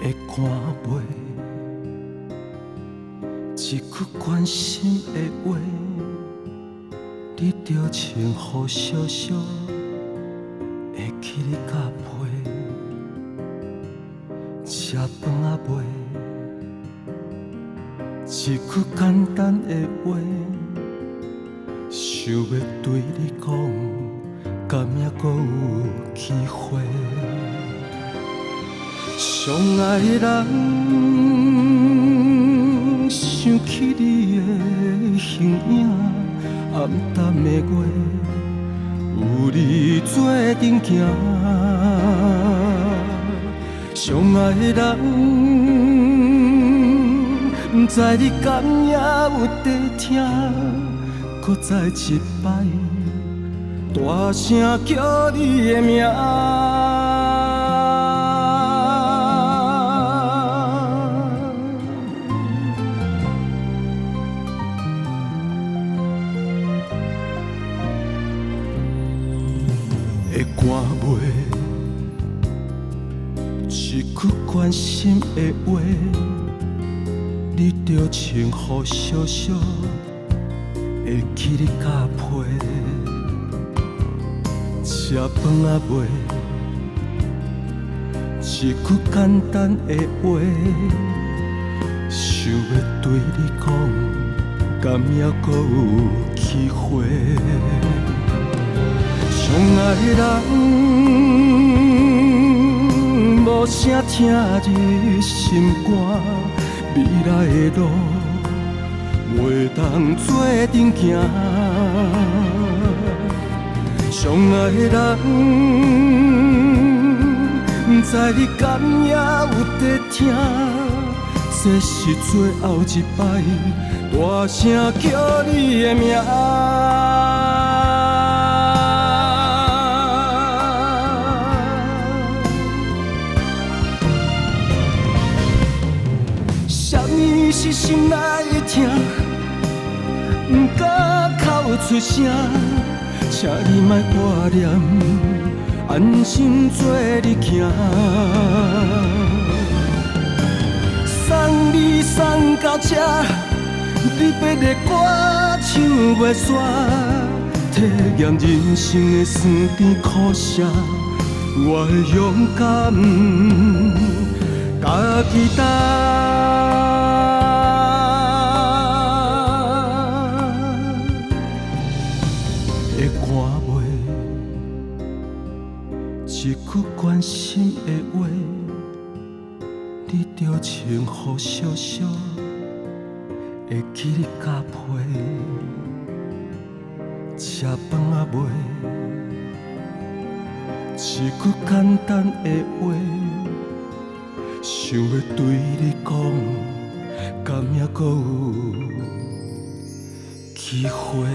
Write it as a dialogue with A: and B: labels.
A: 的肝背，一句关心的话，你着穿雨小小，会记你甲陪，吃饭仔未，一句简单的话，想要对你讲，敢也搁有机会。相爱的人，想起你的形影，暗淡的月，有你做阵行。相爱的人，不知你敢也有在听，搁再一摆，大声叫你的名。肝尾，一句关心的话，你着穿雨小小，会记你甲陪，吃饭仔未，一句简单的话，想要对你讲，敢也搁有机会。相爱的人，无声听入心肝，未来的路，袂当做阵行。相爱的人，不知你敢也有在听，这是最后一摆，大声叫你的名。是心内的痛，不敢口出声，请你莫挂念，安心做你行。送你送到这，你别的歌唱袂煞，体验人生的酸甜苦涩，我会勇敢，家己担。一句关心的话，你着穿雨小小，会记你甲陪，吃饭仔未，一句简单的话，想要对你讲，敢也搁有机会。